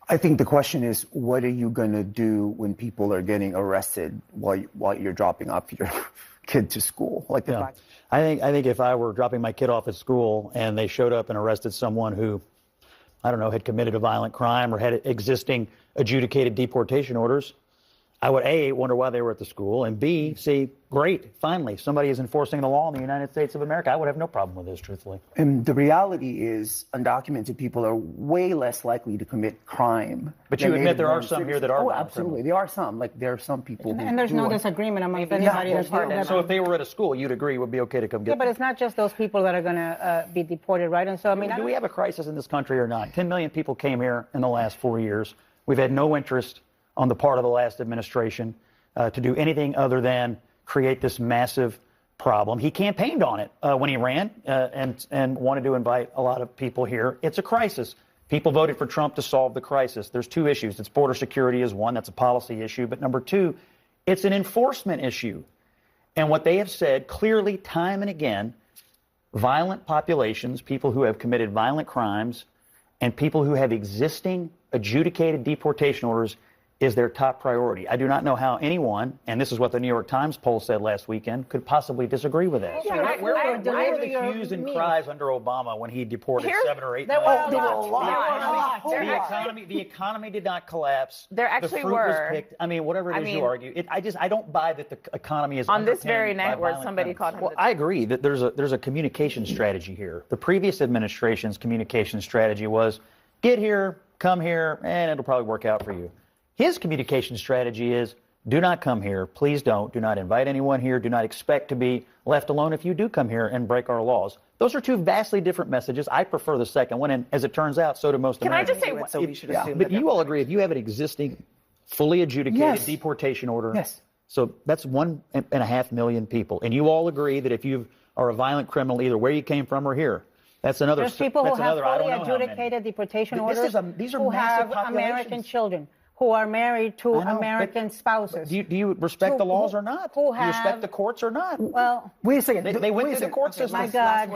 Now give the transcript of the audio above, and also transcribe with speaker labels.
Speaker 1: I think the question is, what are you going to do when people are getting arrested while you're dropping off your kid to school? Like the fact.
Speaker 2: I think if I were dropping my kid off at school and they showed up and arrested someone who, I don't know, had committed a violent crime or had existing adjudicated deportation orders, I would A, wonder why they were at the school, and B, say, great, finally, somebody is enforcing the law in the United States of America. I would have no problem with this, truthfully.
Speaker 1: And the reality is undocumented people are way less likely to commit crime.
Speaker 2: But you admit there are some here that are.
Speaker 1: Oh, absolutely. There are some. Like, there are some people who
Speaker 3: And there's no disagreement amongst anybody that's part of that.
Speaker 2: So if they were at a school, you'd agree it would be okay to come get them?
Speaker 3: Yeah, but it's not just those people that are going to be deported, right? And so, I mean...
Speaker 2: Do we have a crisis in this country or not? 10 million people came here in the last 4 years. We've had no interest on the part of the last administration to do anything other than create this massive problem. He campaigned on it when he ran and wanted to invite a lot of people here. It's a crisis. People voted for Trump to solve the crisis. There's two issues. It's border security is one. That's a policy issue. But number two, it's an enforcement issue. And what they have said clearly time and again, violent populations, people who have committed violent crimes, and people who have existing adjudicated deportation orders is their top priority. I do not know how anyone, and this is what the New York Times poll said last weekend, could possibly disagree with that.
Speaker 3: Yeah,
Speaker 2: Where were the hues and cries under Obama when he deported 7 or 8
Speaker 3: million?
Speaker 2: There were a lot. The economy did not collapse.
Speaker 4: There actually
Speaker 2: the fruit
Speaker 4: were.
Speaker 2: Was picked. I mean, whatever it is you argue. I don't buy that the economy is
Speaker 4: on this very night where somebody called him.
Speaker 2: Well, I agree that there's a communication strategy here. The previous administration's communication strategy was get here, come here, and it'll probably work out for you. His communication strategy is do not come here. Please don't. Do not invite anyone here. Do not expect to be left alone if you do come here and break our laws. Those are two vastly different messages. I prefer the second one, and as it turns out, so do most Americans.
Speaker 4: Can I just say,
Speaker 5: so we should assume
Speaker 2: but you all agree if you have an existing, fully adjudicated deportation order,
Speaker 1: yes.
Speaker 2: So that's 1.5 million people, and you all agree that if you are a violent criminal, either where you came from or here, that's another.
Speaker 3: There's people who have fully adjudicated deportation orders
Speaker 2: these are
Speaker 3: who
Speaker 2: massive
Speaker 3: have American children, who are married to American spouses.
Speaker 2: Do you respect the laws or not? Do you respect the courts or not?
Speaker 3: Well,
Speaker 1: wait a second.
Speaker 2: They went through the court system.
Speaker 3: My God.